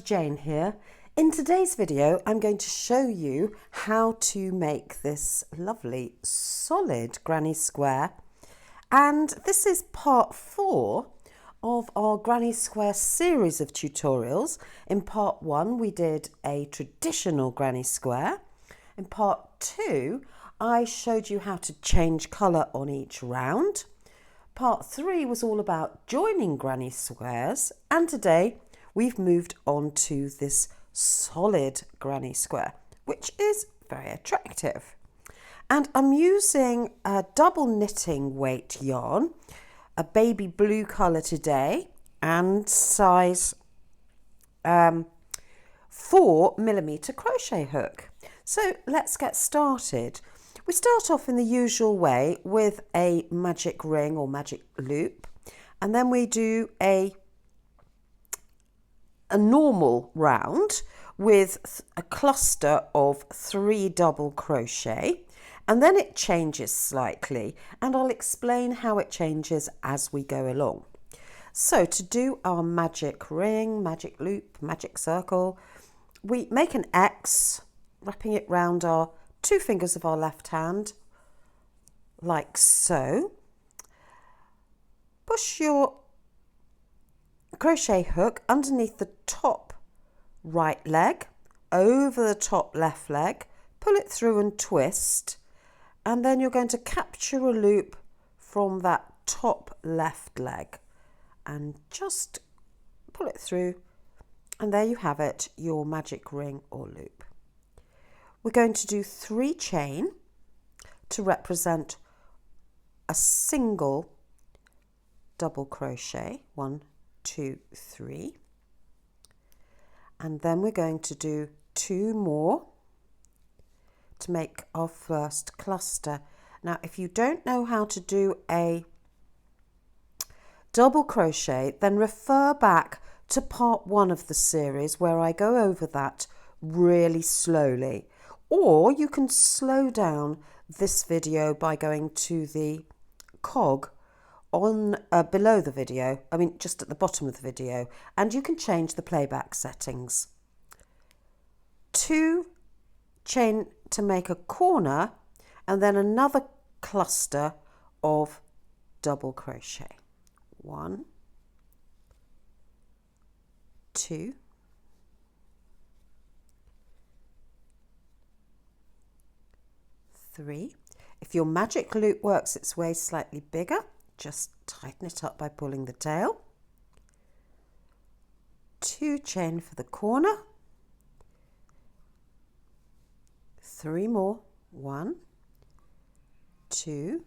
Jane here. In today's video, I'm going to show you how to make this lovely solid granny square. And this is part 4 of our granny square series of tutorials. In part 1, we did a traditional granny square. In part 2, I showed you how to change colour on each round. Part 3 was all about joining granny squares, and today we've moved on to this solid granny square, which is very attractive. And I'm using a double knitting weight yarn, a baby blue colour today, and size 4mm crochet hook. So let's get started. We start off in the usual way with a magic ring or magic loop, and then we do a normal round with a cluster of 3 double crochet, and then it changes slightly, and I'll explain how it changes as we go along. So to do our magic ring, magic loop, magic circle, we make an X, wrapping it round our 2 fingers of our left hand, like so. Push your crochet hook underneath the top right leg, over the top left leg, pull it through and twist, and then you're going to capture a loop from that top left leg and just pull it through, and there you have it, your magic ring or loop. We're going to do 3 chain to represent a single double crochet, 1, 2, 3, and then we're going to do 2 more to make our first cluster. Now, if you don't know how to do a double crochet, then refer back to part 1 of the series where I go over that really slowly. Or you can slow down this video by going to the cog on below the video, just at the bottom of the video, and you can change the playback settings. 2 chain to make a corner, and then another cluster of double crochet. 1, 2, 3. If your magic loop works its way slightly bigger, just tighten it up by pulling the tail. 2 chain for the corner. 3 more. 1, 2,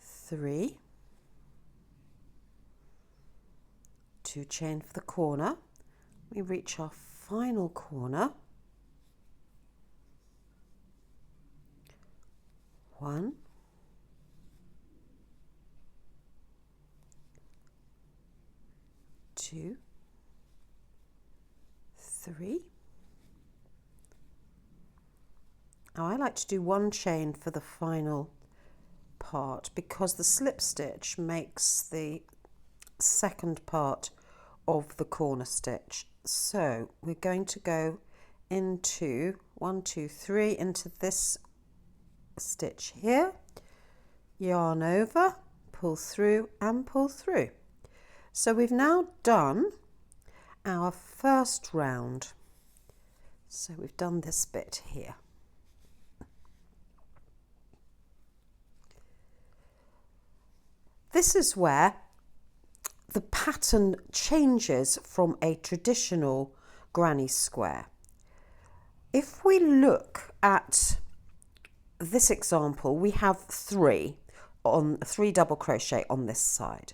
3. 2 chain for the corner. We reach our final corner. 1, 2, 3. Now I like to do 1 chain for the final part because the slip stitch makes the second part of the corner stitch. So we're going to go into 1, 2, 3 into this stitch here, yarn over, pull through and pull through. So we've now done our first round. So we've done this bit here. This is where the pattern changes from a traditional granny square. If we look at this example, we have 3 double crochet on this side.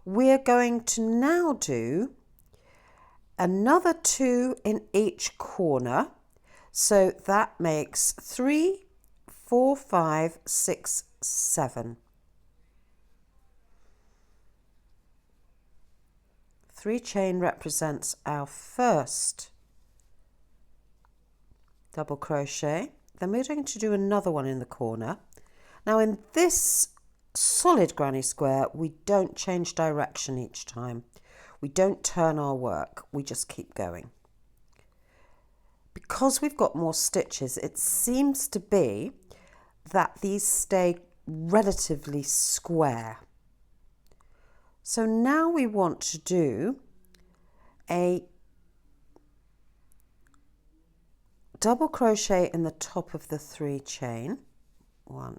We're going to now do another 2 in each corner, so that makes 3, 4, 5, 6, 7. 3 chain represents our first double crochet. Then we're going to do another one in the corner. Now in this solid granny square, we don't change direction each time. We don't turn our work, we just keep going. Because we've got more stitches, it seems to be that these stay relatively square. So now we want to do a double crochet in the top of the 3 chain, 1,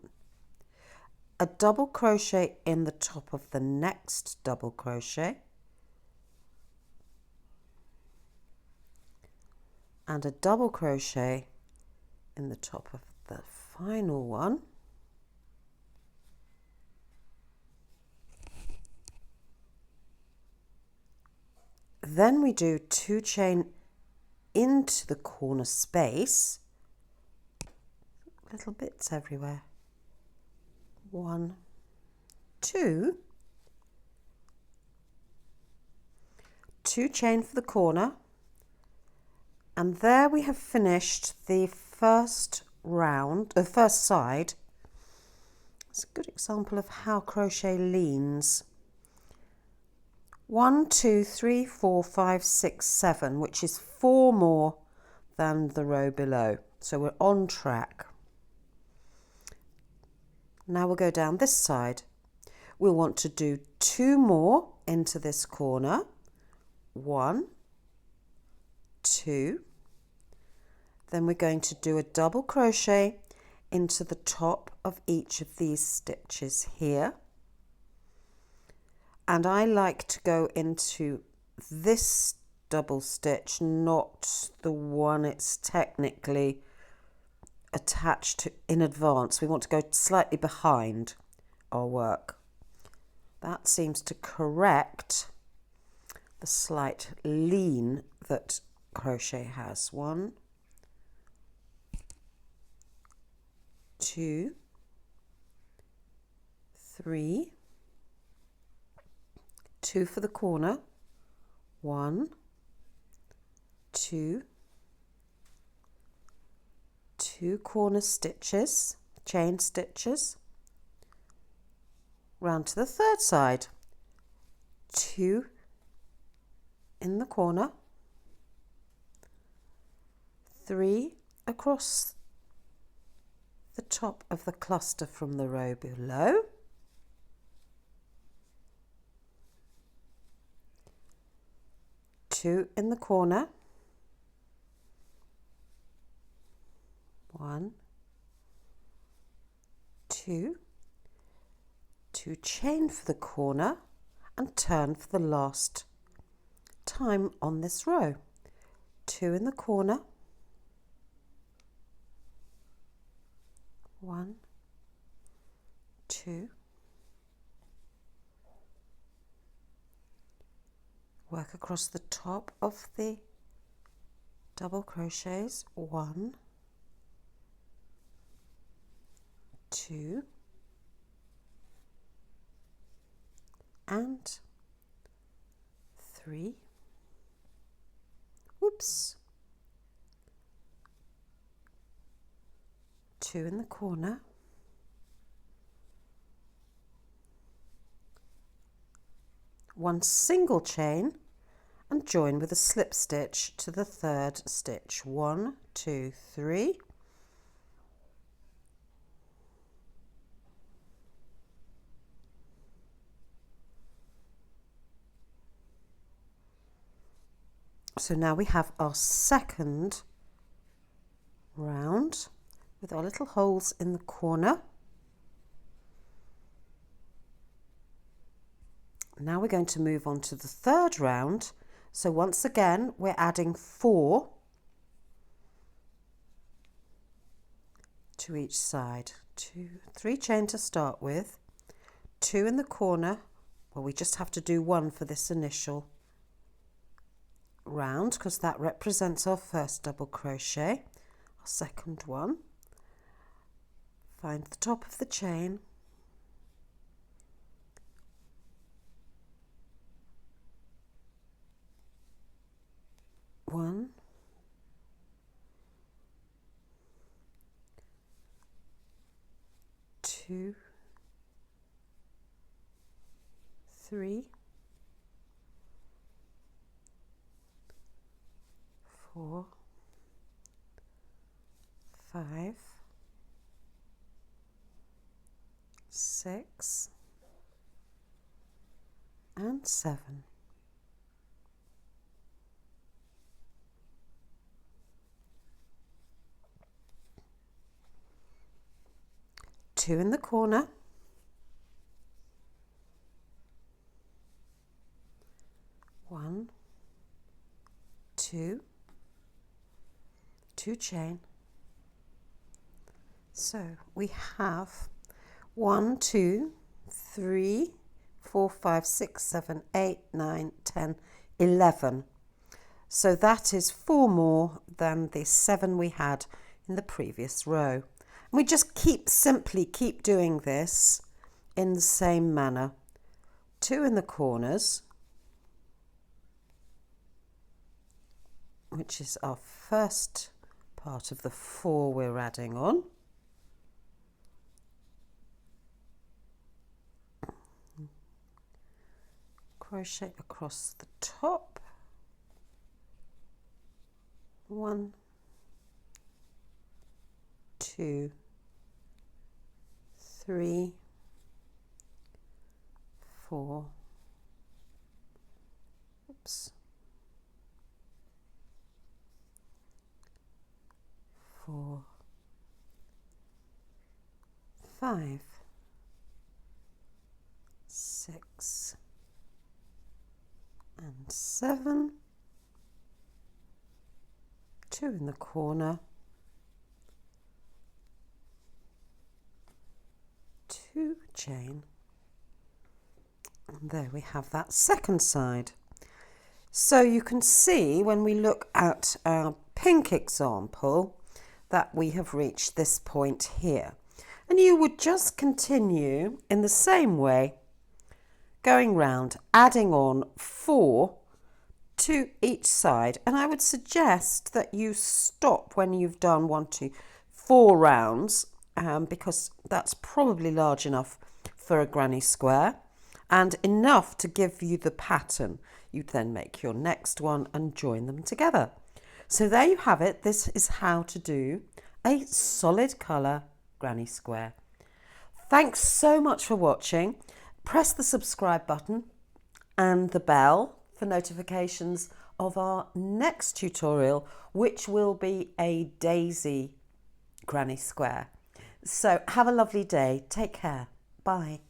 a double crochet in the top of the next double crochet, and a double crochet in the top of the final one, then we do 2 chain into the corner space, little bits everywhere, 1, 2, 2 chain for the corner, and there we have finished the first round, the first side. It's a good example of how crochet leans. 1, 2, 3, 4, 5, 6, 7, which is 4 more than the row below. So we're on track. Now we'll go down this side. We'll want to do 2 more into this corner. 1, 2. Then we're going to do a double crochet into the top of each of these stitches here. And I like to go into this double stitch, not the one it's technically attached to in advance. We want to go slightly behind our work. That seems to correct the slight lean that crochet has. 1, 2, 3, 2 for the corner, 1, 2, 2 corner stitches, chain stitches, round to the third side, 2 in the corner, 3 across the top of the cluster from the row below, 2 in the corner, 1, 2, 2 chain for the corner and turn for the last time on this row, 2 in the corner, 1, 2, work across the top of the double crochets, 1, 2, and 3, whoops, 2 in the corner, 1 single chain and join with a slip stitch to the third stitch, 1, 2, 3, so now we have our second round with our little holes in the corner. Now we're going to move on to the third round. So once again, we're adding 4 to each side. 2, 3 chain to start with, 2 in the corner. Well, we just have to do 1 for this initial round because that represents our first double crochet. Our second one, find the top of the chain, 1, 2, 3, 4, 5, 6 and 7. 2 in the corner, 1, 2, 2 chain. So we have 1, 2, 3, 4, 5, 6, 7, 8, 9, 10, 11. So that is 4 more than the 7 we had in the previous row. And we just simply keep doing this in the same manner. 2 in the corners, which is our first part of the 4 we're adding on. Crochet across the top. 1, 2, 3, 4, 4, 5, 6 and 7, 2 in the corner, 2 chain, and there we have that second side. So you can see when we look at our pink example that we have reached this point here, and you would just continue in the same way, going round, adding on 4 to each side, and I would suggest that you stop when you've done 1, 2, 4 rounds, because that's probably large enough for a granny square and enough to give you the pattern. You then make your next one and join them together. So there you have it. This is how to do a solid colour granny square. Thanks so much for watching. Press the subscribe button and the bell for notifications of our next tutorial, which will be a daisy granny square. So have a lovely day. Take care. Bye.